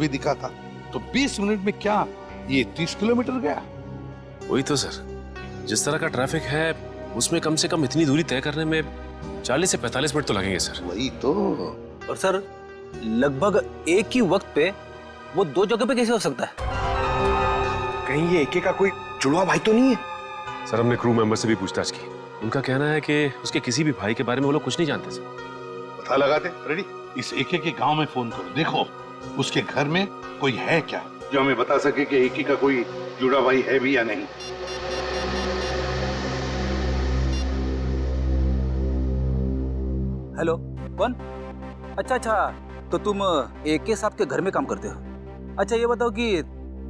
भी दिखा था, तो 20 मिनट में क्या ये 30 किलोमीटर गया? वही तो सर, जिस तरह का ट्रैफिक है उसमें कम से कम इतनी दूरी तय करने में 40 से 45 मिनट तो लगेंगे सर। वही तो। और सर लगभग एक ही वक्त पे वो दो जगह पे कैसे हो सकता है? कहीं ये एके का कोई जुड़वा भाई तो नहीं है? सर हमने क्रू मेंबर से भी पूछताछ की, उनका कहना है कि उसके किसी भी भाई के बारे में वो लोग कुछ नहीं जानते सर। पता लगाते। रेडी? इस एके के गांव में फोन करो, देखो उसके घर में कोई है क्या जो हमें बता सके कि एके का कोई जुड़ा भाई है भी या नहीं। हेलो, कौन? अच्छा, तो तुम एके साहब के घर में काम करते हो? अच्छा ये बताओ कि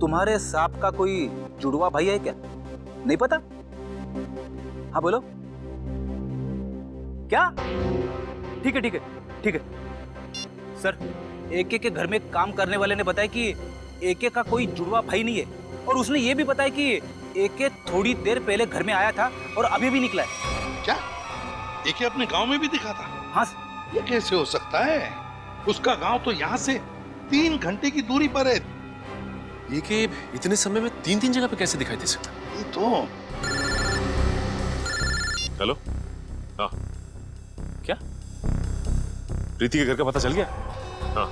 तुम्हारे साहब का कोई जुड़वा भाई है क्या? नहीं पता? हाँ बोलो। क्या? ठीक है। सर, एके के घर में काम करने वाले ने बताया कि एके का कोई जुड़वा भाई नहीं है, और उसने ये भी बताया कि एके थोड़ी देर पहले घर में आया था और अभी भी निकला है। क्या एके अपने गांव में भी दिखा था? हाँ। ये कैसे हो सकता है? उसका गांव तो यहाँ से 3 घंटे की दूरी पर है। ये कि इतने समय में 3 जगह पे कैसे दिखाई दे सकता? ये तो। हेलो, हाँ क्या प्रीति के घर का पता चल गया? हाँ,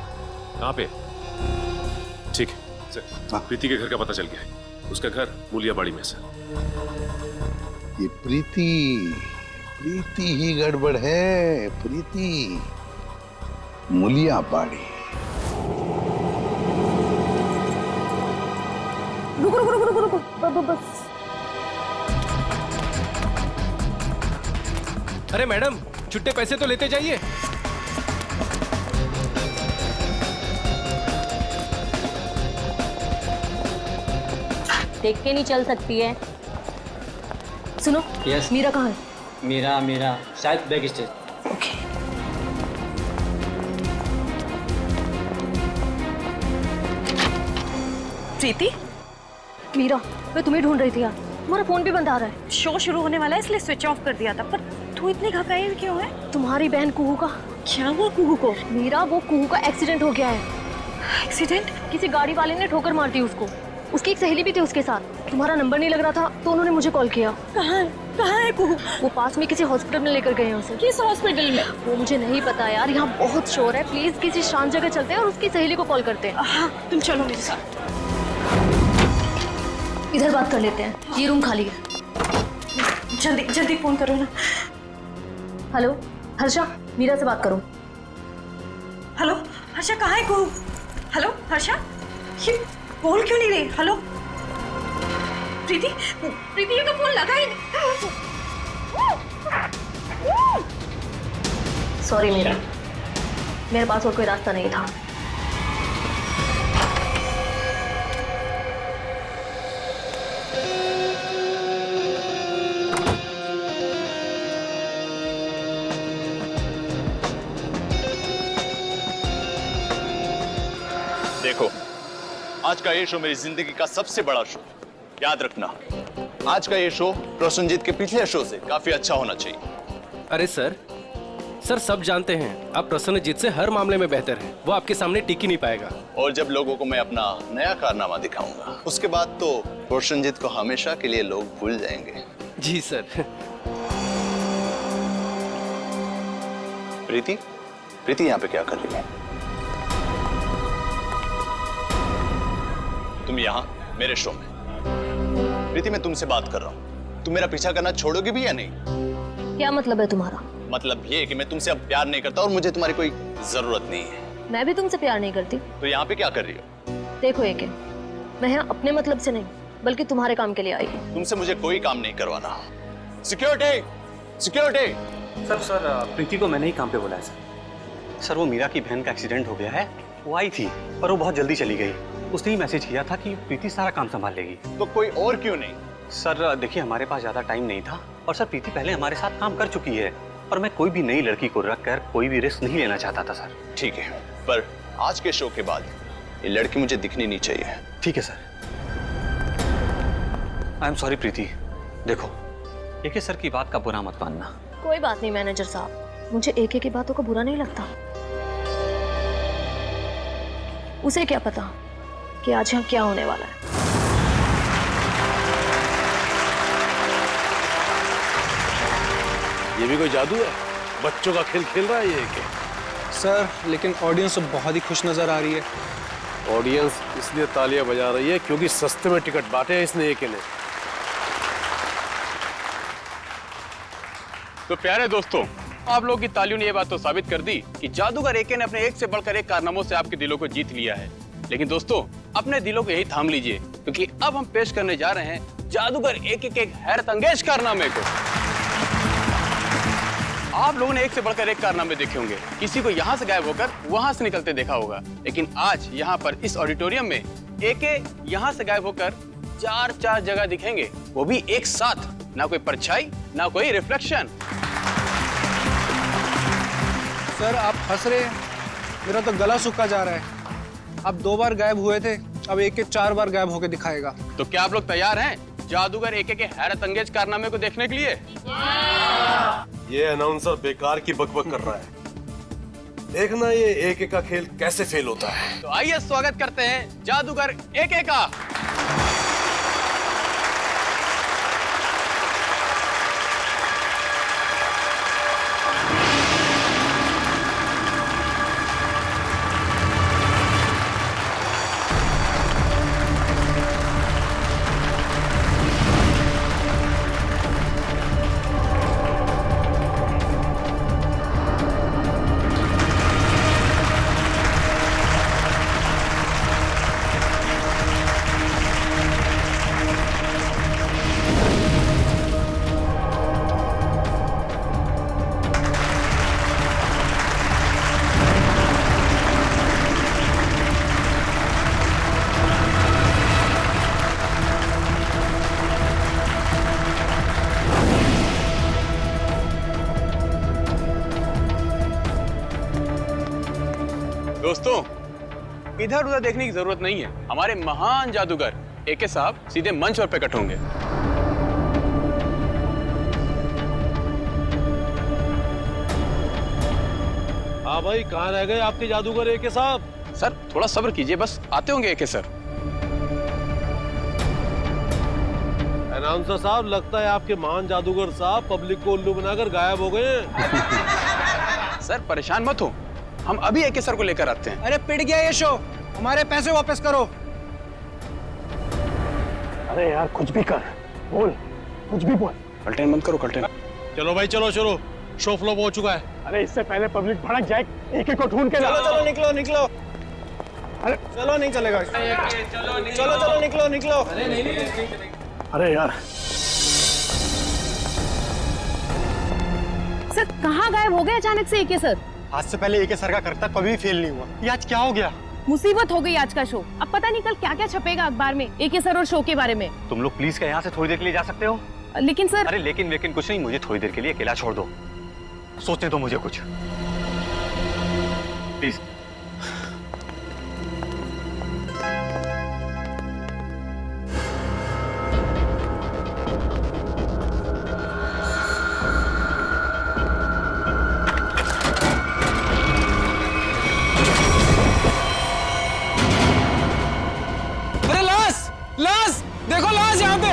कहाँ पे? ठीक है सर, प्रीति के घर का पता चल गया है। उसका घर मूलियाबाड़ी में सर। ये प्रीति ही गड़बड़ है। प्रीति मूलियाबाड़ी। रुको बस। अरे मैडम, छुट्टे पैसे तो लेते जाइए। देख के नहीं चल सकती है। सुनो, यस। मीरा कहाँ है? मेरा शायद बैक स्टेज। ओके। प्रीति, मीरा, मैं तुम्हें ढूंढ रही थी यार। तुम्हारा फोन भी बंद आ रहा है। शो शुरू होने वाला है इसलिए स्विच ऑफ कर दिया था। पर तू इतनी घबराई क्यों है? तुम्हारी बहन कुहू का। क्या हुआ कुहू को? मीरा, वो कुहू का एक्सीडेंट हो गया है। एक्सीडेंट? किसी गाड़ी वाले ने ठोकर मार दी उसको। उसकी एक सहेली भी थी उसके साथ। तुम्हारा नंबर नहीं लग रहा था तो उन्होंने मुझे कॉल किया। कहाँ है कुहू? वो पास में किसी हॉस्पिटल में लेकर गए हैं उसे। किस हॉस्पिटल में? वो मुझे नहीं पता यार, यहाँ बहुत शोर है। प्लीज किसी शांत जगह चलते हैं और उसकी सहेली को कॉल करते हैं। हाँ, तुम चलो मेरे साथ। इधर बात कर लेते हैं, ये रूम खाली है। जल्दी फोन करो ना। हेलो हर्षा, मीरा से बात करो। हेलो हर्षा, कहाँ है कुहू? हेलो हर्षा, ये बोल क्यों नहीं रही? हेलो प्रीति, ये तो फोन लगा ही नहीं। सॉरी मीरा, मेरे पास और कोई रास्ता नहीं था। देखो, आज का ये शो मेरी जिंदगी का सबसे बड़ा शो। याद रखना, आज का ये शो प्रसन्नजीत के पिछले शो से काफी अच्छा होना चाहिए। अरे सर सब जानते हैं आप प्रसन्नजीत से हर मामले में बेहतर हैं। वो आपके सामने टिक ही नहीं पाएगा। और जब लोगों को मैं अपना नया कारनामा दिखाऊंगा, उसके बाद तो प्रसन्नजीत को हमेशा के लिए लोग भूल जाएंगे। जी सर। प्रीति यहाँ पे क्या कर रही है? तुम यहाँ मेरे शो में। प्रीति, मैं तुमसे बात कर रहा हूँ। तुम मेरा पीछा करना छोड़ोगे भी या नहीं? क्या मतलब है तुम्हारा? मतलब ये कि मैं तुमसे अब प्यार नहीं करता और मुझे तुम्हारी कोई जरूरत नहीं है। मैं भी तुमसे प्यार नहीं करती। तो यहाँ पे क्या कर रही हो? देखो एके, मैं यहाँ अपने मतलब से नहीं बल्कि तुम्हारे काम के लिए आई हूँ। तुमसे मुझे कोई काम नहीं करवाना। सिक्योरिटी। सर प्रीति को मैंने ही काम पे बुलाया सर। वो मीरा की बहन का एक्सीडेंट हो गया है। वो आई थी पर वो बहुत जल्दी चली गई। उसने ही मैसेज किया था कि प्रीति सारा काम संभाल लेगी। तो कोई और क्यों नहीं? सर देखिए, हमारे पास ज्यादा टाइम नहीं था और सर प्रीति पहले हमारे साथ काम कर चुकी है और मैं कोई भी नई लड़की को रखकर कोई भी रिस्क नहीं लेना चाहता था सर। ठीक है, पर आज के शो के बाद ये लड़की मुझे दिखनी नहीं चाहिए। ठीक है सर। आई एम सॉरी प्रीति। देखो, एके सर की बात का बुरा मत मानना। कोई बात नहीं मैनेजर साहब, मुझे एके की बातों का बुरा नहीं लगता। उसे क्या पता कि आज यहाँ क्या होने वाला है। ये भी कोई जादू है? बच्चों का खेल खेल रहा है ये क्या? सर लेकिन ऑडियंस तो बहुत ही खुश नजर आ रही है। ऑडियंस इसलिए तालियां बजा रही है क्योंकि सस्ते में टिकट बांटे हैं इसने एके ने। तो प्यारे दोस्तों, आप लोगों की तालियों ने ये बात तो साबित कर दी कि जादूगर एके ने अपने एक से बढ़कर एक कारनामों से आपके दिलों को जीत लिया है। लेकिन दोस्तों, अपने दिलों को यही थाम लीजिए, क्योंकि अब हम पेश करने जा रहे हैं जादूगर एके के एक हैरत अंगेज कारनामे को। आप लोगों ने एक से बढ़कर एक कारनामे देखे होंगे, किसी को यहाँ से गायब होकर वहां से निकलते देखा होगा, लेकिन आज यहाँ पर इस ऑडिटोरियम में एके यहाँ से गायब होकर चार जगह दिखेंगे, वो भी एक साथ। ना कोई परछाई, ना कोई रिफ्लेक्शन। सर आप हंस रहे हैं, मेरा तो गला सूखा जा रहा है। आप 2 बार गायब हुए थे, अब एके 4 बार गायब होकर दिखाएगा। तो क्या आप लोग तैयार हैं जादूगर एके के हैरत अंगेज कारनामे को देखने के लिए? ये अनाउंसर बेकार की बकबक कर रहा है। देखना ये एके का खेल कैसे फेल होता है। तो आइए स्वागत करते हैं जादूगर एके का। दोस्तों, इधर उधर देखने की जरूरत नहीं है। हमारे महान जादूगर एके साहब सीधे मंच पर प्रकट होंगे। हाँ भाई, कहाँ रह गए आपके जादूगर एके साहब? सर थोड़ा सब्र कीजिए, बस आते होंगे एके सर। अनाउंसर साहब, लगता है आपके महान जादूगर साहब पब्लिक को उल्लू बनाकर गायब हो गए हैं। सर परेशान मत हो, हम अभी एके सर को लेकर आते हैं। अरे पिट गया ये शो, हमारे पैसे वापस करो। अरे यार कुछ भी कर, बोल, कुछ भी बोल। कल्टेन मत करो, कल्टेन। चलो भाई चलो, शो फ्लॉप हो चुका है। अरे इससे पहले पब्लिक भड़क जाए, एके को ढूंढ के ला। चलो निकलो। अरे चलो, नहीं चलेगा। चलो निकलो। अरे यार सर कहाँ गायब हो गए अचानक से एके सर? आज से पहले एके सर का करता कभी फेल नहीं हुआ, ये आज क्या हो गया? मुसीबत हो गई आज का शो। अब पता नहीं कल क्या क्या छपेगा अखबार में एके सर और शो के बारे में। तुम लोग प्लीज क्या यहाँ से थोड़ी देर के लिए जा सकते हो? लेकिन सर। अरे लेकिन कुछ नहीं, मुझे थोड़ी देर के लिए अकेला छोड़ दो, सोचने दो मुझे कुछ, प्लीज। लाश देखो, लाश यहाँ पे।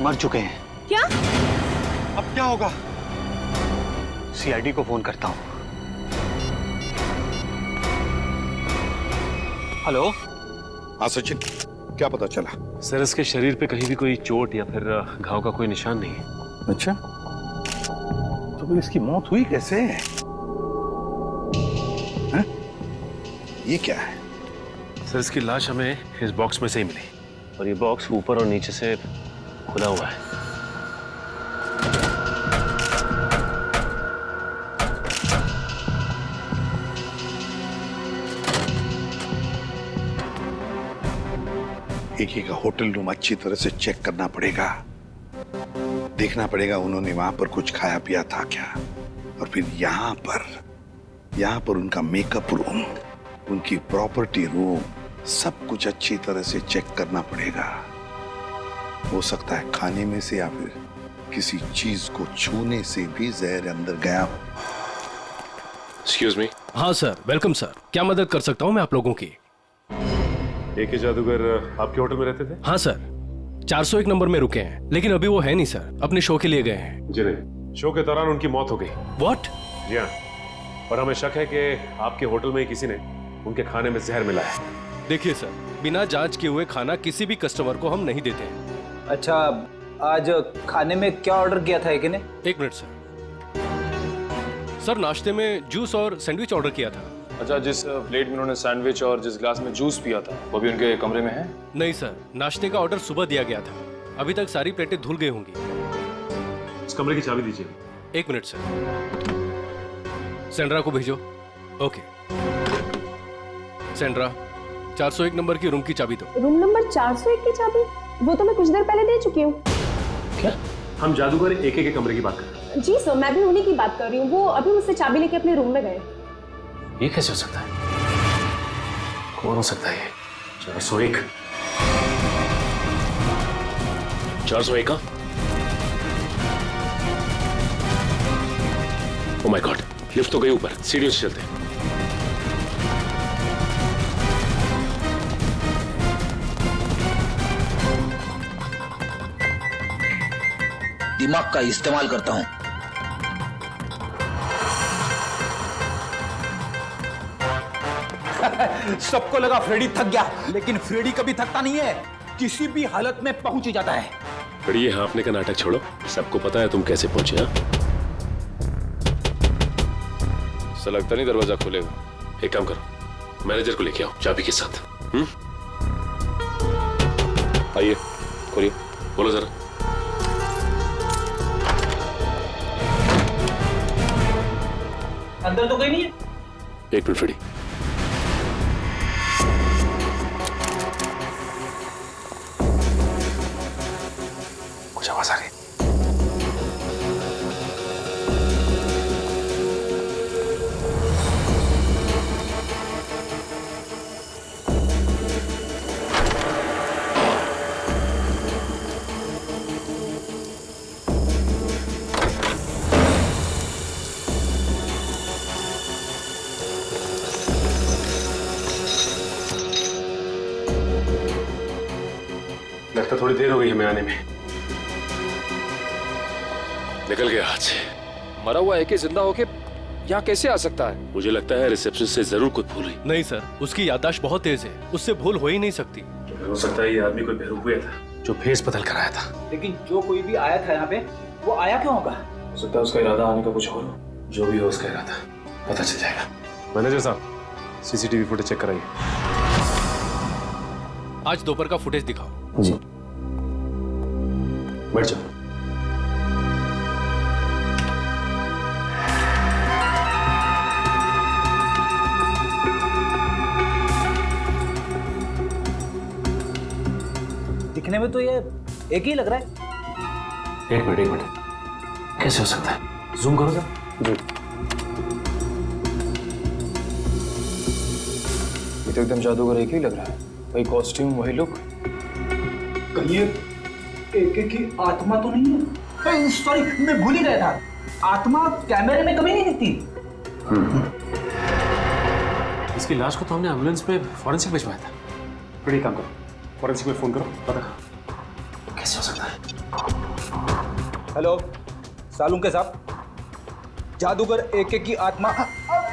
मर चुके हैं। क्या? अब क्या होगा? सीआईडी को फोन करता हूँ। हेलो। हाँ सचिन, क्या पता चला? सर इसके शरीर पे कहीं भी कोई चोट या फिर घाव का कोई निशान नहीं है। अच्छा, तो फिर इसकी मौत हुई कैसे? है? ये क्या है? सर इसकी लाश हमें इस बॉक्स में से ही मिली, और ये बॉक्स ऊपर और नीचे से खुला हुआ है। एके का होटल रूम अच्छी तरह से चेक करना पड़ेगा, देखना पड़ेगा उन्होंने वहां पर कुछ खाया पिया था क्या, और फिर यहाँ पर उनका मेकअप रूम, उनकी प्रॉपर्टी रूम, सब कुछ अच्छी तरह से चेक करना पड़ेगा। हो सकता है खाने में से या फिर किसी चीज को छूने से भी जहर अंदर गया हो। Excuse me. हाँ सर, वेलकम सर। क्या मदद कर सकता हूँ मैं आप लोगों की? एके जादूगर आपके होटल में रहते थे? हाँ सर, 401 नंबर में रुके हैं, लेकिन अभी वो है नहीं सर, अपने शो के लिए गए हैं। जी नहीं, शो के दौरान उनकी मौत हो गई। व्हाट? जी हाँ, और हमें शक है कि आपके होटल में ही किसी ने उनके खाने में जहर मिलाया है। देखिए सर, बिना जांच किए हुए खाना किसी भी कस्टमर को हम नहीं देते हैं। अच्छा, आज खाने में क्या ऑर्डर किया था एके ने? एक मिनट सर। सर, नाश्ते में जूस और सैंडविच ऑर्डर किया था। अच्छा, जिस प्लेट में उन्होंने सैंडविच और जिस ग्लास में जूस पिया था वो भी उनके कमरे में है? नहीं सर, नाश्ते का ऑर्डर सुबह दिया गया था, अभी तक सारी प्लेटें धुल गई होंगी। इस कमरे की चाबी दीजिए। एक मिनट सर। सेंड्रा को भेजो। ओके सेंड्रा, 401 नंबर की रूम की चाबी दो। रूम नंबर 401 की चाबी? वो तो मैं कुछ देर पहले दे चुकी हूँ। क्या? हम जादूगर एके के कमरे की बात कर रहे हैं। जी सर, मैं भी उन्हीं की बात कर रही हूँ। वो अभी मुझसे चाबी लेके अपने रूम में गए। ये कैसे हो सकता है? कौन हो सकता है ये? 401? 401? ओह माय गॉड, लिफ्ट तो गई ऊपर, सीढ़ियों से चलते हैं। दिमाग का इस्तेमाल करता हूं। सबको लगा फ्रेडी थक गया, लेकिन फ्रेडी कभी थकता नहीं है, किसी भी हालत में पहुंच ही जाता है। फ्रेडी, ये हाँफने का नाटक छोड़ो, सबको पता है तुम कैसे पहुंचे। हाँ, ऐसा लगता नहीं दरवाजा खोलेगा। एक काम करो, मैनेजर को लेके आओ चाबी के साथ। आइए, खोलिए, बोलो जरा। अंदर तो कोई नहीं है। एक मिनट फ्रेडी। कुछ आवाज आ रही। लगता थोड़ी देर हो गई हमें आने में। निकल गया हाथ से। मरा हुआ एके जिंदा होके यहाँ कैसे आ सकता है? मुझे लगता है रिसेप्शन से जरूर कुछ भूल हुई। नहीं सर, उसकी याददाश्त बहुत तेज है, उससे भूल हो ही नहीं सकती। हो सकता है ये आदमी कोई बेवकूफ हुआ था जो फेस बदल कर आया था। लेकिन जो कोई भी आया था यहाँ पे, वो आया क्यों होगा? हो सकता है उसका इरादा आने का कुछ और हो। जो भी हो उसका इरादा पता चल जाएगा। मैनेजर साहब, सीसीटीवी फुटेज चेक कराइए। आज दोपहर का फुटेज दिखाओ। जी। बैठ जाओ। दिखने में तो ये एक ही लग रहा है। एक मिनट, कैसे हो सकता है? जूम करो जरा। जी। ये तो एकदम जादूगर एक ही लग रहा है। वही कॉस्ट्यूम, वही लुक। कहीं ये एके की आत्मा तो नहीं है? सॉरी, मैं भूल ही गया था, आत्मा कैमरे में कभी नहीं दिखती। इसकी लाश को तो हमने एम्बुलेंस में फॉरेंसिक भिजवाया था। बड़ी काम करो, फॉरेंसिक में फोन करो, पता करो कैसे हो सकता है। हेलो सालुंके साहब, जादूगर एके की आत्मा,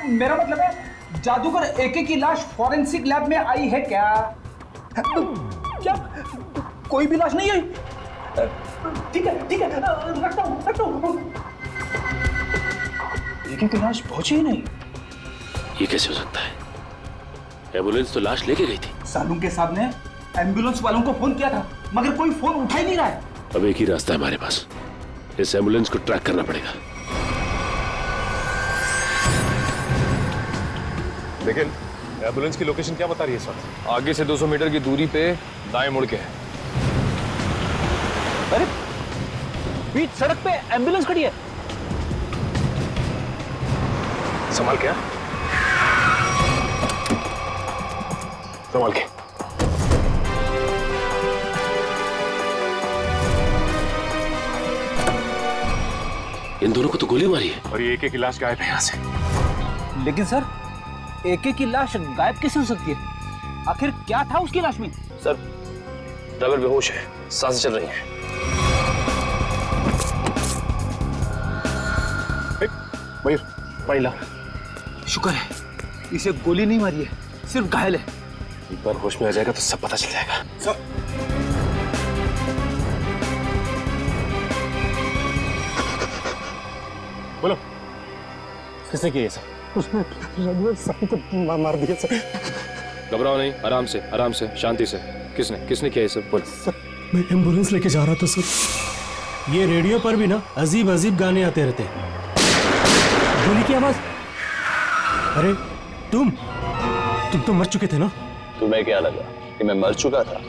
मेरा मतलब है जादूगर एके की लाश फॉरेंसिक लैब में आई है क्या? क्या कोई भी लाश नहीं आई? ठीक है, रखता हूँ। एके की लाश पहुंची ही नहीं। ये कैसे हो सकता है? एम्बुलेंस तो लाश लेके गई थी। सालुंके साहब ने एम्बुलेंस वालों को फोन किया था, मगर कोई फोन उठा ही नहीं रहा है। अब एक ही रास्ता है हमारे पास, इस एम्बुलेंस को ट्रैक करना पड़ेगा। लेकिन एम्बुलेंस की लोकेशन क्या बता रही है इस वक्त? आगे से 200 मीटर की दूरी पे दाएं मुड़ के है। अरे बीच सड़क पे एम्बुलेंस खड़ी है। संभाल के, संभाल के। इन दोनों को तो गोली मारी है। और ये एक की लाश गायब है यहाँ से। लेकिन सर, एके की लाश गायब कैसे हो सकती है? आखिर क्या था उसकी लाश में? सर, ड्राइवर बेहोश है, सांसें चल रही हैं। मयूर, पानी ला। शुक्र है इसे गोली नहीं मारी है, सिर्फ घायल है। एक बार होश में आ जाएगा तो सब पता चल जाएगा। सर, बोलो, किसने किया ये सब? उसने रघुवीर साहब को मार दिया सर। घबराओ नहीं, आराम से, शांति से। किसने किया ये सब? बोल। मैं एम्बुलेंस लेके जा रहा था सर। ये रेडियो पर भी ना अजीब अजीब गाने आते रहते हैं। गोली की आवाज। अरे तुम तो मर चुके थे ना? तुम्हें क्या लगा कि मैं मर चुका था?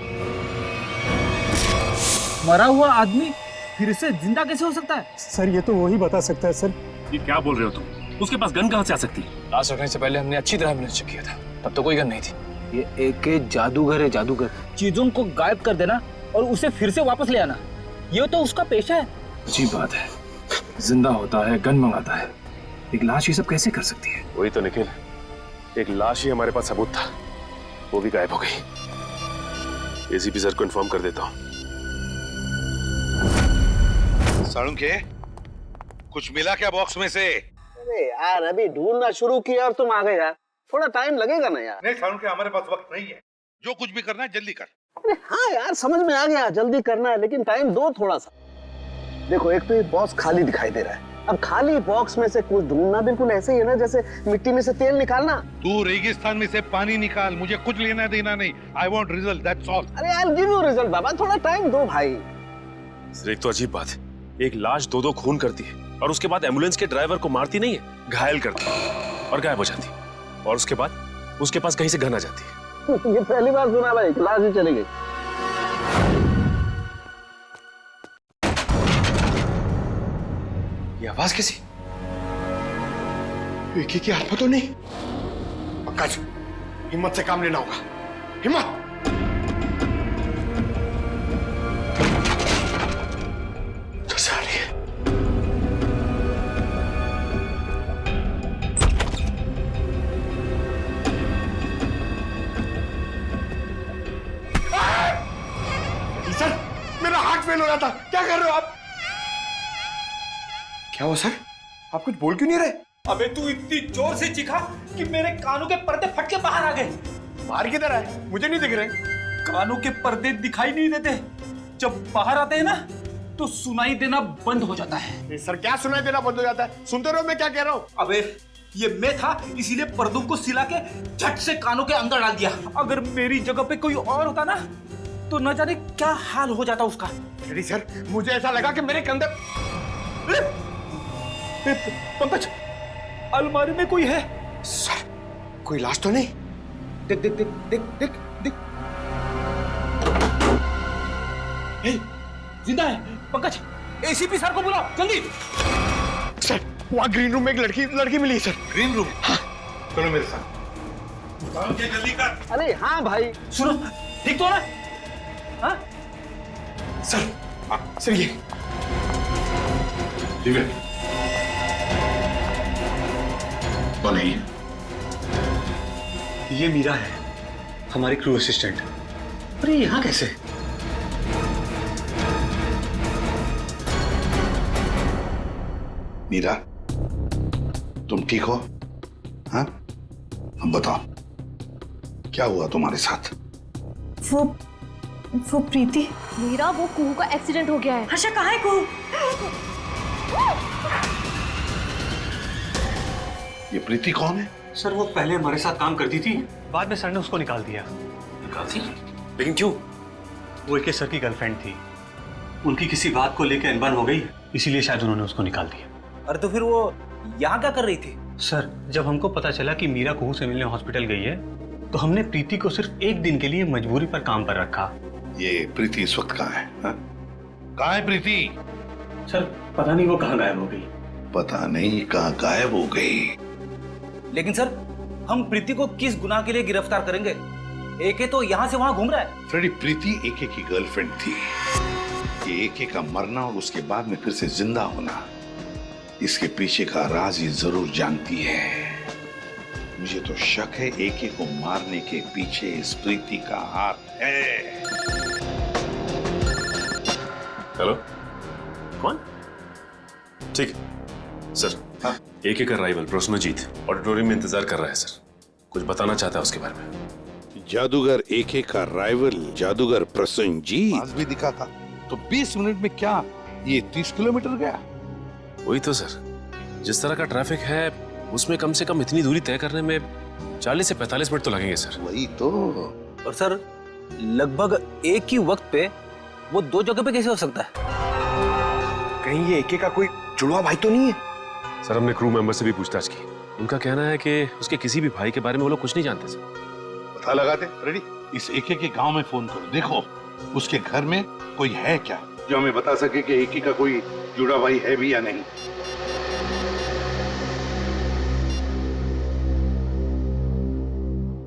मरा हुआ आदमी फिर से जिंदा कैसे हो सकता है? सर ये तो वही बता सकता है सर। ये क्या बोल रहे हो तुम? उसके पास गन कहाँ से आ सकती है? लाश रखने से पहले हमने अच्छी तरह एम्बुलेंस चेक किया था, तब तो कोई गन नहीं थी। ये एके जादूगर है, जादूगर। चीजों को गायब कर देना और उसे फिर से वापस ले आना, ये तो उसका पेशा है। अजीब बात है, जिंदा होता है, गन मंगाता है, एक लाश ये सब कैसे कर सकती है? वही तो निखिल, एक लाश ही हमारे पास सबूत था, वो भी गायब हो गई। एसीपी सर को इन्फॉर्म कर देता हूँ। साळुंखे, कुछ मिला क्या बॉक्स में से? अरे यार, अभी ढूंढना शुरू किया और तुम आ गए यार, थोड़ा टाइम लगेगा ना यार। नहीं साळुंखे, हमारे पास वक्त नहीं है, जो कुछ भी करना है जल्दी कर। अरे हाँ यार, समझ में आ गया, जल्दी करना है, लेकिन टाइम दो थोड़ा सा। देखो, एक तो ये बॉक्स खाली दिखाई दे रहा है। अब खाली बॉक्स में से कुछ ढूंढना बिल्कुल ऐसे ही है ना जैसे मिट्टी में से तेल निकालना। तू रेगिस्तान में से पानी निकाल, मुझे कुछ लेना देना नहीं। I want result, that's all. अरे I will give you result बाबा, थोड़ा टाइम दो भाई। एक तो अजीब बात है, एक लाश दो खून करती है और उसके बाद एम्बुलेंस के ड्राइवर को मारती नहीं है, घायल करती है और गायब हो जाती है। और उसके बाद उसके पास कहीं से गन आ जाती है। ये पहली बार सुना भाई, लाश ही चली गई। ये आवाज कैसी? विकी की आत्मा तो नहीं? पंकज, हिम्मत से काम लेना होगा, हिम्मत। सर, मेरा हार्ट फेल हो रहा था, क्या कर रहे हो आप? क्या हुआ सर? आप कुछ बोल क्यों नहीं रहे? अबे तू इतनी जोर से चीखा कि मेरे कानों के पर्दे फट के बाहर आ गए। बाहर किधर आए? मुझे नहीं दिख रहे। कानों के पर्दे दिखाई नहीं देते, जब बाहर आते हैं ना तो सुनाई देना बंद हो जाता है। सर, क्या सुनाई देना बंद हो जाता है? सुनते रहो मैं क्या कह रहा हूँ। अबे ये मैं था, इसीलिए पर्दों को सिला के झट से कानों के अंदर डाल दिया। अगर मेरी जगह पे कोई और होता ना तो न जाने क्या हाल हो जाता उसका। नहीं सर, मुझे ऐसा लगा कि मेरे कंधे। पंकज, अलमारी में कोई है। सर, कोई लाश तो नहीं? देख देख देख देख देख देख, जिंदा है। पंकज, एसीपी सर को बुलाओ जल्दी। सर, वहाँ ग्रीन रूम में एक लड़की मिली है सर। Green room? हाँ। चलो मेरे साथ। जल्दी कर। अरे हाँ भाई, सुनो, ठीक तो ना? हाँ? सर ये ठीक है। कौन है ये? ये मीरा है, हमारी क्रू असिस्टेंट। अरे यहाँ कैसे? मीरा, तुम ठीक हो? हाँ, अब बताओ क्या हुआ तुम्हारे साथ? वो प्रीति। मीरा, वो कुहू का एक्सीडेंट हो गया है। हर्षा, कहाँ है कुहू? ये प्रीति कौन है? सर, वो पहले हमारे साथ काम करती थी, बाद में सर ने उसको निकाल दिया। निकाल दी? लेकिन क्यों? वो एके सर की गर्लफ्रेंड थी, उनकी किसी बात को लेकर अनबन हो गई, इसीलिए शायद उन्होंने उसको निकाल दिया। अरे तो फिर वो यहाँ क्या कर रही थी? सर, जब हमको पता चला कि मीरा कुहू से मिलने हॉस्पिटल गई है तो हमने प्रीति को सिर्फ एक दिन के लिए मजबूरी पर काम पर रखा। ये प्रीति इस वक्त कहाँ है? कहाँ है प्रीति? सर, पता नहीं वो कहाँ गायब हो गई। पता नहीं कहाँ गायब हो गई। लेकिन सर, हम प्रीति को किस गुनाह के लिए गिरफ्तार करेंगे? एके तो यहाँ से वहाँ घूम रहा है। फ्रेडी, प्रीति एके की गर्लफ्रेंड थी। ये एके का मरना और उसके बाद में फिर से जिंदा होना, इसके पीछे का राज ये जरूर जानती है। मुझे तो शक है एके को मारने के पीछे इस प्रीति का हाथ है। हेलो, कौन? ठीक है सर। हाँ? एके का राइवल प्रसन्नजीत ऑडिटोरियम में इंतजार कर रहा है सर। कुछ बताना चाहता है उसके बारे में। जादूगर एके का राइवल जादूगर प्रसन्नजीत आज भी दिखा था, तो 20 मिनट में क्या ये 30 किलोमीटर गया? वही तो सर, जिस तरह का ट्रैफिक है उसमें कम से कम इतनी दूरी तय करने में 40 से 45 मिनट तो लगेंगे सर। वही तो। और सर लगभग एक ही वक्त पे वो दो जगह पे कैसे हो सकता है? कहीं ये एके का कोई जुड़वा भाई तो नहीं है? सर हमने क्रू मेंबर से भी पूछताछ की। उनका कहना है कि उसके किसी भी भाई के बारे में वो लोग कुछ नहीं जानते सर। पता लगाते रेडी। इस एके के गांव में फोन करो, देखो उसके घर में कोई है क्या जो हमें बता सके कि एके का कोई जुड़ा भाई है भी या नहीं।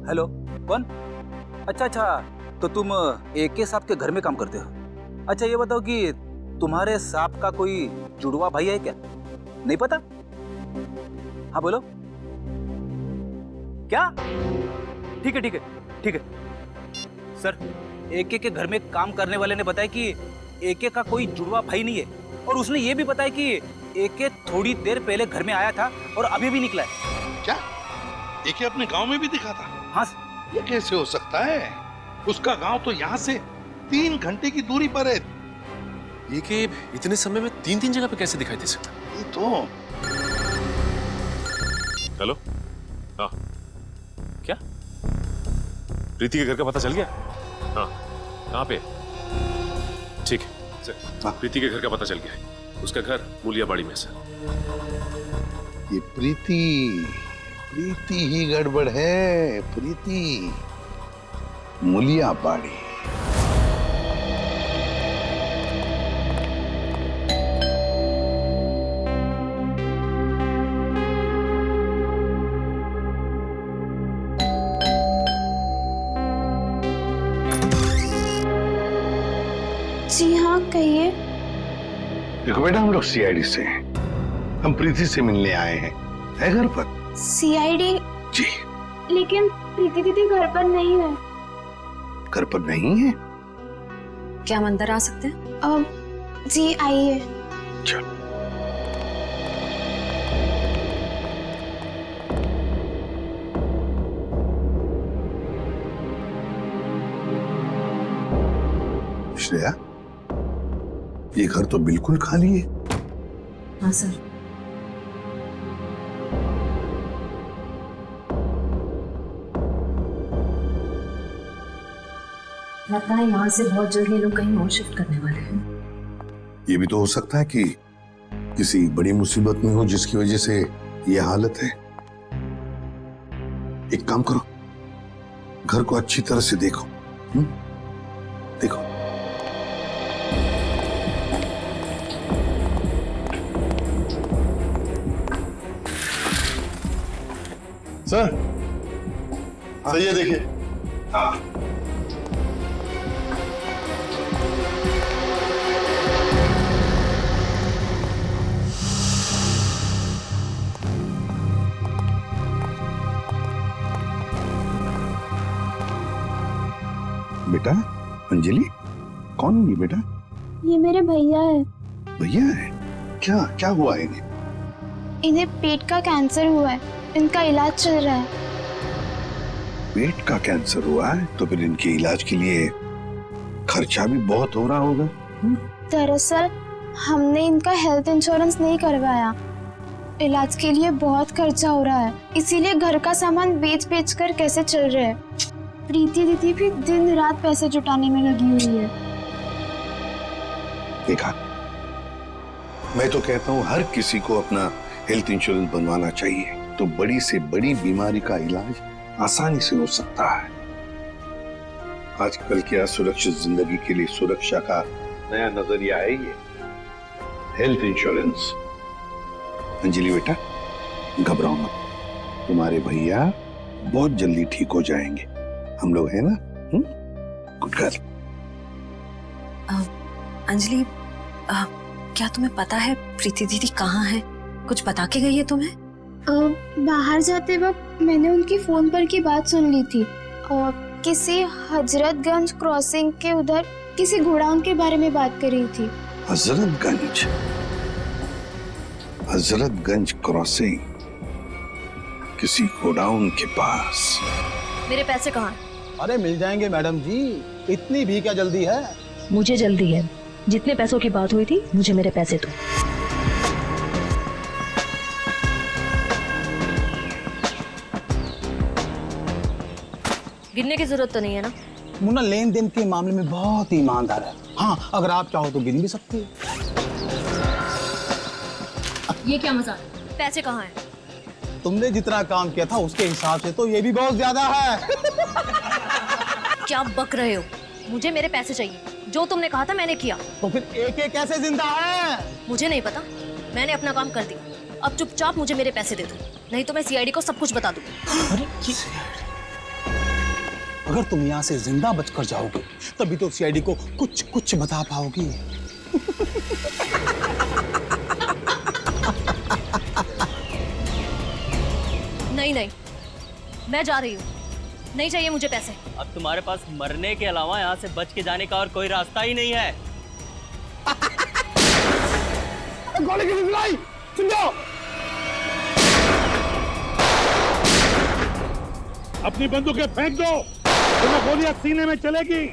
हेलो, कौन? अच्छा अच्छा, तो तुम एके साहब के घर में काम करते हो? अच्छा ये बताओ कि तुम्हारे साहब का कोई जुड़वा भाई है क्या? नहीं पता? हाँ बोलो। क्या? ठीक है ठीक है ठीक है सर, एके के घर में काम करने वाले ने बताया कि एके का कोई जुड़वा भाई नहीं है, और उसने ये भी बताया कि एके थोड़ी देर पहले घर में आया था और अभी भी निकला है। क्या एके अपने गांव में भी दिखा था? हाँ। ये कैसे हो सकता है? उसका गांव तो यहाँ से 3 घंटे की दूरी पर है। ये कि इतने समय में 3 जगह पे कैसे दिखाई दे सकता? ये तो। हेलो, हाँ क्या प्रीति के घर का पता चल गया? हाँ, कहाँ पे? ठीक है सर, प्रीति के घर का पता चल गया है। उसका घर मूलियाबाड़ी में सर। ये प्रीति ही गड़बड़ है। प्रीति मूलियाबाड़ी। जी हाँ, कहिए। देखो बेटा, हम लोग सीआईडी से हैं। हम प्रीति से मिलने आए हैं। है घर पर? सीआईडी? जी। लेकिन प्रीति दीदी घर पर नहीं है। घर पर नहीं है? क्या हम अंदर आ सकते हैं? जी आइए। चलो। श्रेया, ये घर तो बिल्कुल खाली है। हाँ सर। लगता है यहाँ से बहुत जल्द ये लोग कहीं और शिफ्ट करने वाले हैं। ये भी तो हो सकता है कि किसी बड़ी मुसीबत में हो जिसकी वजह से ये हालत है। एक काम करो, घर को अच्छी तरह से देखो। देखो। सर, सही है, देखिए। हाँ। बेटा, अंजलि, कौन है ये बेटा? ये मेरे भैया है। भैया है? क्या क्या हुआ है इन्हें? इन्हें पेट का कैंसर हुआ है, इनका इलाज चल रहा है। पेट का कैंसर हुआ है तो फिर इनके इलाज के लिए खर्चा भी बहुत हो रहा होगा। दरअसल हमने इनका हेल्थ इंश्योरेंस नहीं करवाया, इलाज के लिए बहुत खर्चा हो रहा है, इसीलिए घर का सामान बेच बेच कर कैसे चल रहे हैं। प्रीति दीदी भी दिन रात पैसे जुटाने में लगी हुई है। देखा, मैं तो कहता हूँ हर किसी को अपना हेल्थ इंश्योरेंस बनवाना चाहिए, तो बड़ी से बड़ी बीमारी का इलाज आसानी से हो सकता है। आजकल क्या सुरक्षित जिंदगी के लिए सुरक्षा का नया नजरिया है ये हेल्थ इंश्योरेंस। अंजलि बेटा, घबराओ मत, तुम्हारे भैया बहुत जल्दी ठीक हो जाएंगे। हम लोग हैं ना? Good girl. अंजलि, क्या तुम्हें पता है प्रीति दीदी कहाँ है? कुछ बता के गई है तुम्हें? बाहर जाते वक्त मैंने उनकी फोन पर की बात सुन ली थी। किसी हजरतगंज क्रॉसिंग के उधर किसी गोडाउन के बारे में बात कर रही थी। हजरतगंज क्रॉसिंग, किसी गोडाउन के पास। मेरे पैसे कहाँ हैं? अरे मिल जाएंगे मैडम जी, इतनी भी क्या जल्दी है? मुझे जल्दी है। जितने पैसों की बात हुई थी मुझे मेरे पैसे दो। गिनने की जरूरत तो नहीं है ना? मुन्ना लेन देन के मामले में बहुत ईमानदार है। हाँ, अगर आप चाहो तो गिन भी सकती है। ये क्या मजाक? पैसे कहाँ हैं? तुमने जितना काम किया था उसके हिसाब से तो ये भी बहुत ज्यादा है। क्या बक रहे हो? मुझे मेरे पैसे चाहिए। जो तुमने कहा था मैंने किया। तो फिर AK कैसे जिंदा है? मुझे नहीं पता, मैंने अपना काम कर दिया। अब चुपचाप मुझे मेरे पैसे दे दो, नहीं तो मैं CID को सब कुछ बता दूंगी। अरे अगर तुम यहाँ से जिंदा बचकर जाओगे तभी तो CID को कुछ कुछ बता पाओगी। नहीं नहीं, मैं जा रही हूँ। नहीं चाहिए मुझे पैसे। अब तुम्हारे पास मरने के अलावा यहाँ से बच के जाने का और कोई रास्ता ही नहीं है। गोली की चलाई, सुन जाओ। अपनी बंदूकें फेंक दो, तुम्हें गोलियां सीने में चलेगी।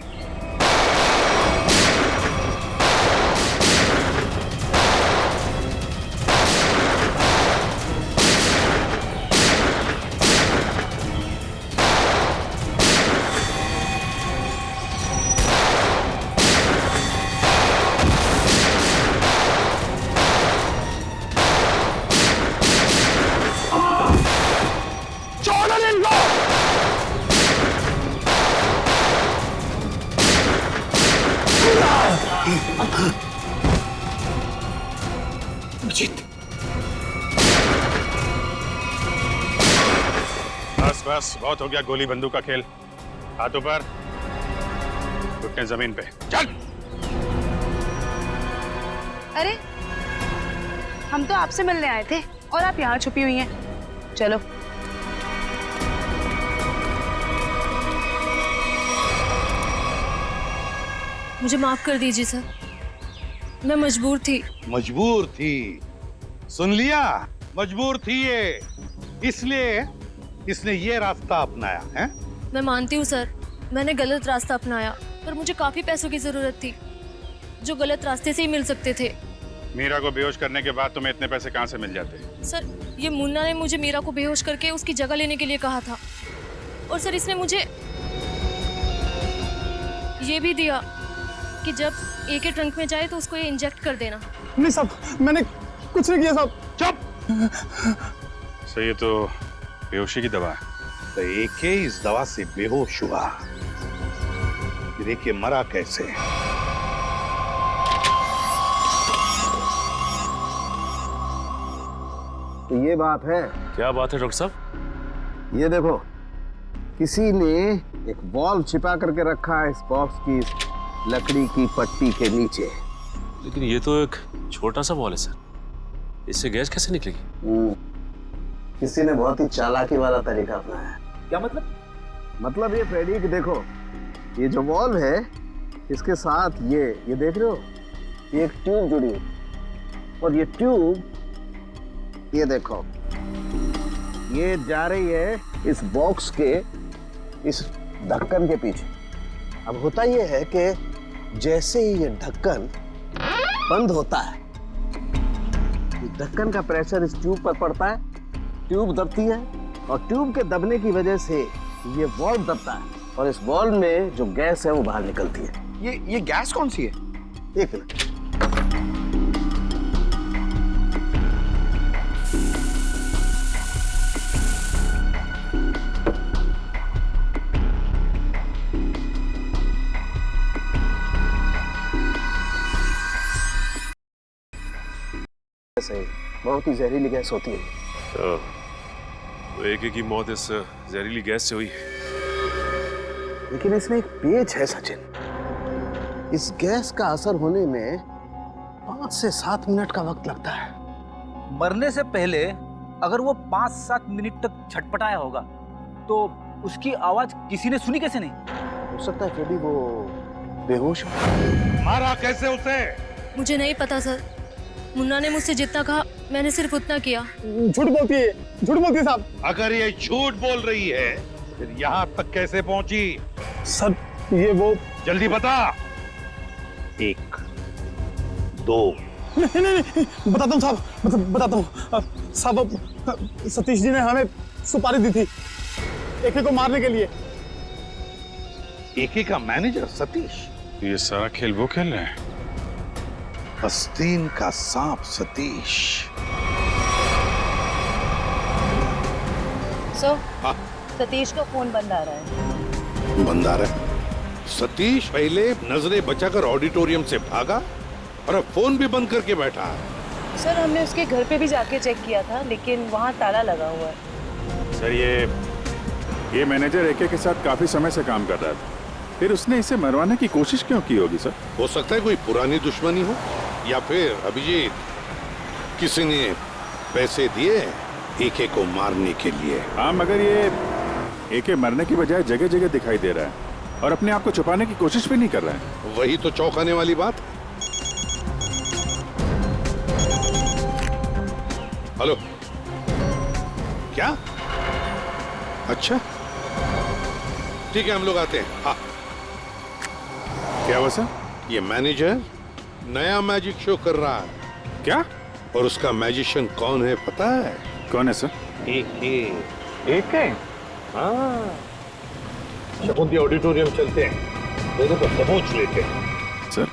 बस बस, बहुत हो गया गोली बंदूक का खेल। हाथों पर, घुटने जमीन पे। चल। अरे हम तो आपसे मिलने आए थे और आप यहाँ छुपी हुई हैं। चलो। मुझे माफ कर दीजिए सर, मैं मजबूर थी। मजबूर थी? सुन लिया, मजबूर थी ये, इसलिए इसने ये रास्ता अपनाया है। मैं मानती हूँ सर, मैंने गलत रास्ता अपनाया, पर मुझे काफी पैसों की जरूरत थी जो गलत रास्ते से ही मिल सकते थे। मीरा को बेहोश करने के बाद तुम्हें इतने पैसे कहाँ से मिल जाते? सर, ये मुन्ना ने मुझे मीरा को बेहोश करके उसकी जगह लेने के लिए कहा था, और सर इसने मुझे ये भी दिया कि जब AK ट्रंक में जाए तो उसको ये इंजेक्ट कर देना। नहीं साहब, मैंने कुछ नहीं किया साहब। चुप। सही है, तो बेहोशी की दवा है। तो AK इस दवा से बेहोश हुआ, फिर AK मरा कैसे? तो ये बात है। क्या बात है डॉक्टर साहब? ये देखो, किसी ने एक बॉल्ब छिपा करके रखा है इस बॉक्स की लकड़ी की पट्टी के नीचे। लेकिन ये तो एक छोटा सा बॉल है सर, इससे गैस कैसे निकलेगी? किसी ने बहुत ही चालाकी वाला तरीका अपनाया है। क्या मतलब? मतलब ये फ्रेडी कि देखो, ये जो बॉल है इसके साथ ये देख रहे हो, ये एक ट्यूब जुड़ी है, और ये ट्यूब ये देखो, ये जा रही है इस बॉक्स के इस ढक्कन के पीछे। अब होता ये है कि जैसे ही ये ढक्कन बंद होता है, ढक्कन का प्रेशर इस ट्यूब पर पड़ता है, ट्यूब दबती है, और ट्यूब के दबने की वजह से ये वॉल्व दबता है, और इस वॉल्व में जो गैस है वो बाहर निकलती है। ये गैस कौन सी है? एक मिनट। बहुत ही जहरीली गैस होती है। तो AK की मौत इस जहरीली गैस से हुई। लेकिन इसमें एक पेच है सचिन, इस गैस का असर होने में 5 से 7 मिनट का वक्त लगता है। मरने से पहले अगर वो 5-7 मिनट तक छटपटाया होगा तो उसकी आवाज किसी ने सुनी कैसे नहीं? हो सकता है फ्रेडी वो बेहोश हो। मारा कैसे उसे? मुझे नहीं पता सर। मुन्ना ने मुझसे जितना कहा मैंने सिर्फ उतना किया। झूठ बोलती है साहब। अगर ये झूठ बोल रही है फिर यहाँ तक कैसे पहुंची? सर ये वो जल्दी बता। 1 2 नहीं बताता हूँ साहब, बताता हूँ साहब। सतीश जी ने हमें सुपारी दी थी एके को मारने के लिए। एके का मैनेजर सतीश? ये सारा खेल वो खेल रहे हैं। आस्तीन का सांप सतीश। सतीश का फोन बंद आ रहा है। बंद आ रहा है? सतीश पहले नजरें बचाकर ऑडिटोरियम से भागा और अब फोन भी बंद करके बैठा है। सर हमने उसके घर पे भी जाके चेक किया था लेकिन वहाँ ताला लगा हुआ है। सर ये मैनेजर एके के साथ काफी समय से काम कर रहा था, फिर उसने इसे मरवाने की कोशिश क्यों की होगी सर? हो सकता है कोई पुरानी दुश्मनी हो या फिर अभिजीत किसी ने पैसे दिए एके को मारने के लिए। हाँ मगर ये एके मरने की बजाय जगह जगह दिखाई दे रहा है और अपने आप को छुपाने की कोशिश भी नहीं कर रहा है। वही तो चौंकाने वाली बात। हेलो, क्या? अच्छा ठीक है हम लोग आते हैं। हाँ क्या हुआ सर? ये मैनेजर नया मैजिक शो कर रहा है। क्या? और उसका मैजिशियन कौन है पता है? कौन है सर? एके। हाँ शकुंती ऑडिटोरियम चलते हैं, दोनों को समझ लेते हैं। सर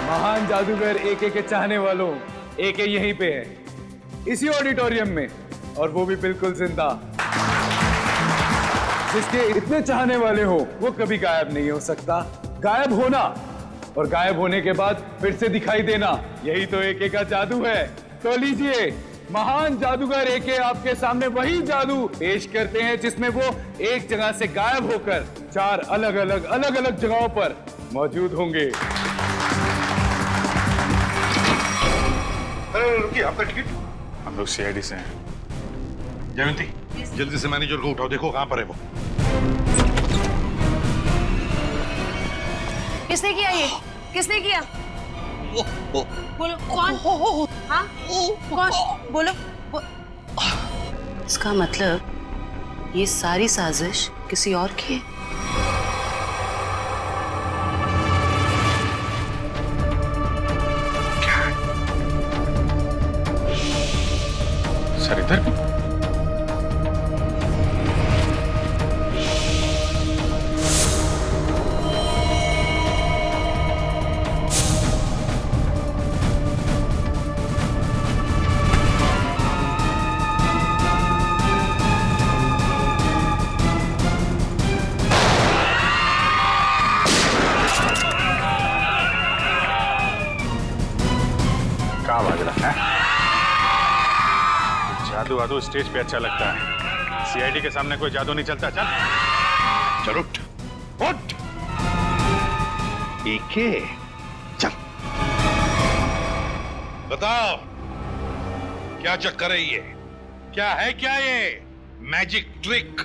महान जादूगर एके के चाहने वालों, एके यहीं पे है इसी ऑडिटोरियम में, और वो भी बिल्कुल जिंदा। जिसके इतने चाहने वाले हो वो कभी गायब नहीं हो सकता। गायब होना और गायब होने के बाद फिर से दिखाई देना, यही तो एके का जादू है। तो लीजिए महान जादूगर एके आपके सामने वही जादू पेश करते हैं जिसमें वो एक जगह से गायब होकर 4 अलग अलग जगहों पर मौजूद होंगे। रुकिए, आपका टिकट? हम लोग सीआईडी से हैं। जयंती जल्दी से मैनेजर को उठाओ, देखो कहां पर है वो। किसने किया ये? किसने किया? बोलो कौन? हाँ कौन? बोलो। इसका मतलब ये सारी साजिश किसी और की है। सर इधर भी? क्या बाज रहा है? जादू वादू स्टेज पे अच्छा लगता है, सीआईडी के सामने कोई जादू नहीं चलता। चल उठ उठ एके, चल बताओ क्या चक्कर है ये? क्या है क्या ये मैजिक ट्रिक?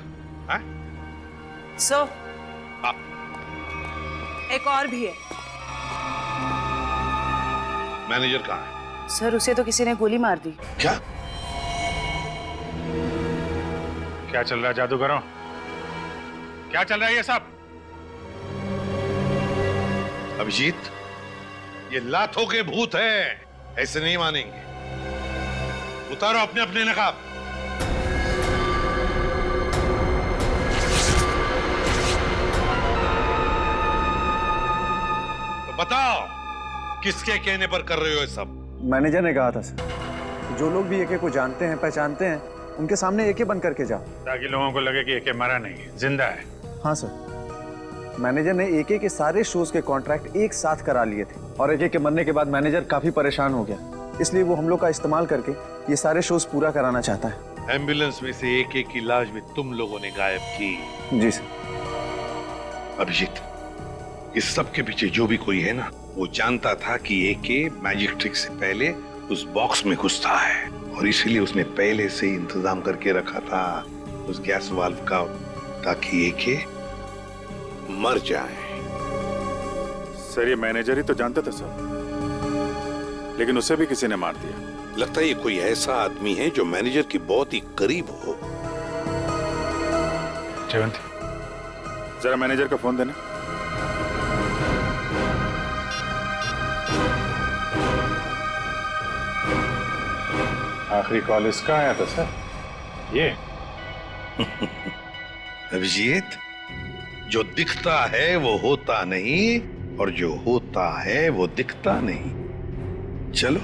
सो एक और भी है। मैनेजर कहाँ है? सर उसे तो किसी ने गोली मार दी। क्या? क्या चल रहा है जादूगरों? क्या चल रहा है ये सब? अभिजीत ये लातों के भूत है, ऐसे नहीं मानेंगे। उतारो अपने अपने नकाब। तो बताओ किसके कहने पर कर रहे हो ये सब? मैनेजर ने कहा था सर, जो लोग भी एके को जानते हैं पहचानते हैं उनके सामने एके बन करके जाओ, ताकि लोगों को लगे कि एके मरा नहीं है, जिंदा है। हाँ सर, मैनेजर ने एके के सारे शोज के कॉन्ट्रैक्ट एक साथ करा लिए थे और एके के मरने के बाद मैनेजर काफी परेशान हो गया, इसलिए वो हम लोग का इस्तेमाल करके ये सारे शोज पूरा कराना चाहता है। एम्बुलेंस में से एक की लाश भी तुम लोगों ने गायब की। जी सर। अभिजीत, इस सब के पीछे जो भी कोई है ना, वो जानता था कि एके मैजिक ट्रिक से पहले उस बॉक्स में घुसता है और इसीलिए उसने पहले से ही इंतजाम करके रखा था उस गैस वाल्व का, ताकि एके मर जाए। सर ये मैनेजर ही तो जानता था सर, लेकिन उसे भी किसी ने मार दिया। लगता है ये कोई ऐसा आदमी है जो मैनेजर के बहुत ही करीब हो। जयवंती, जरा मैनेजर का फोन देना। आखिरी कॉल इसका आया था सर। ये अभिजीत, जो दिखता है वो होता नहीं और जो होता है वो दिखता नहीं। चलो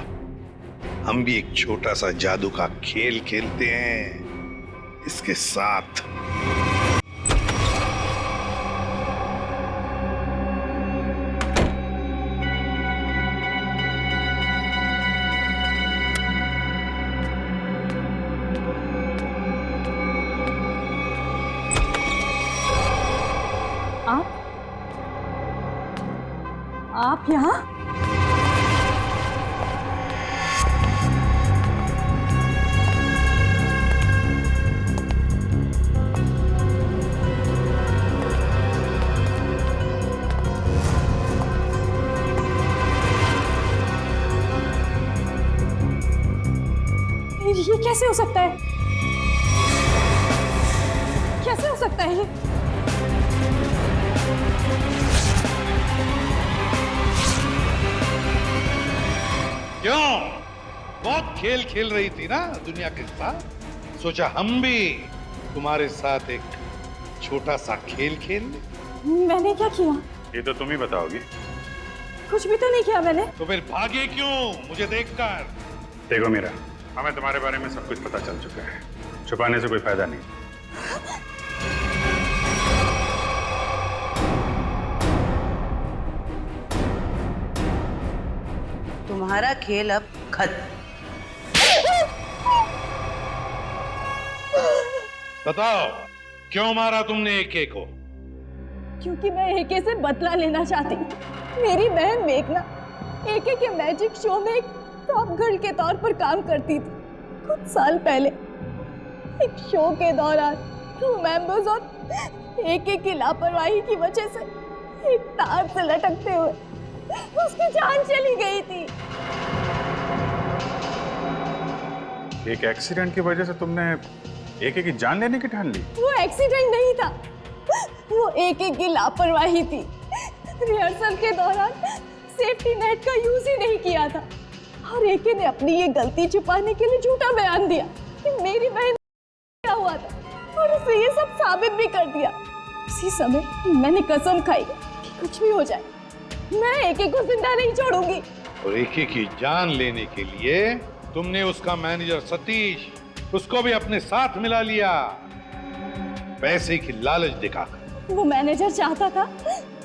हम भी एक छोटा सा जादू का खेल खेलते हैं इसके साथ। आप यहाँ? ये कैसे हो सकता है? कैसे हो सकता है ये? क्यों? बहुत खेल खेल रही थी ना दुनिया के साथ, सोचा हम भी तुम्हारे साथ एक छोटा सा खेल खेल ले। मैंने क्या किया? ये तो तुम ही बताओगी। कुछ भी तो नहीं किया मैंने। तो फिर भागे क्यों मुझे देखकर? देखो मीरा, हमें तुम्हारे बारे में सब कुछ पता चल चुका है, छुपाने से कोई फायदा नहीं। तुम्हारा खेल अब खत्म। बताओ क्यों मारा तुमने एके को? क्योंकि मैं एके से बदला लेना चाहती। मेरी बहन मेघना एके के मैजिक शो में एक टॉप गर्ल के तौर पर काम करती थी। कुछ साल पहले एक शो के दौरान क्रू मेंबर्स और एके की लापरवाही की वजह से एक तार से लटकते हुए उसकी जान चली गई थी। एक एक्सीडेंट की वजह से तुमने एके की जान लेने की ठान ली? वो एक्सीडेंट नहीं था, वो एके की लापरवाही थी। रिहर्सल के दौरान सेफ्टी नेट का यूज ही नहीं किया था और एके ने अपनी ये गलती छुपाने के लिए झूठा बयान दिया कि मेरी बहन क्या हुआ था और उसे ये सब साबित भी कर दिया। उसी समय मैंने कसम खाई कि कुछ भी हो जाए मैं एके को जिंदा नहीं छोड़ूंगी। और एके की जान लेने के लिए तुमने उसका मैनेजर सतीश, उसको भी अपने साथ मिला लिया, पैसे की लालच दिखाकर। वो मैनेजर चाहता था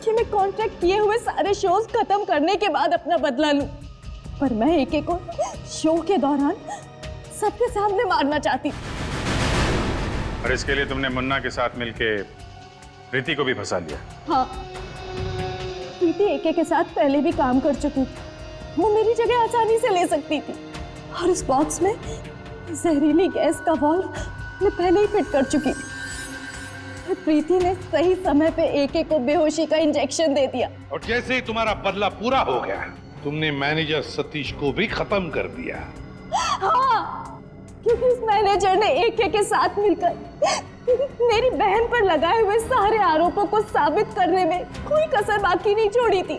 कि मैं कॉन्ट्रैक्ट किए हुए सारे शोज खत्म करने के बाद अपना बदला लूं, पर मैं एके को शो के दौरान सबके सामने मारना चाहती। और इसके लिए तुमने मुन्ना के साथ मिलके प्रीति को भी फंसा लिया? हाँ, प्रीति एके के साथ पहले भी काम कर चुकी थी, वो मेरी जगह आसानी से ले सकती थी और उस बॉक्स में जहरीली गैस का वाल्व मैं पहले ही फिट कर चुकी थी। प्रीति ने सही समय पे एके को बेहोशी का इंजेक्शन दे दिया और जैसे ही तुम्हारा बदला पूरा हो गया तुमने मैनेजर सतीश को भी खत्म कर दिया। हाँ, क्योंकि उस मैनेजर ने एके के साथ मिलकर मेरी बहन पर लगाए हुए सारे आरोपों को साबित करने में कोई कसर बाकी नहीं छोड़ी थी।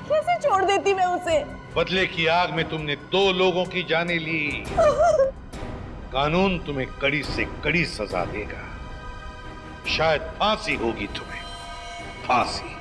कैसे छोड़ देती मैं उसे? बदले की आग में तुमने 2 लोगों की जानें ली। कानून तुम्हें कड़ी से कड़ी सजा देगा, शायद फांसी होगी तुम्हें, फांसी।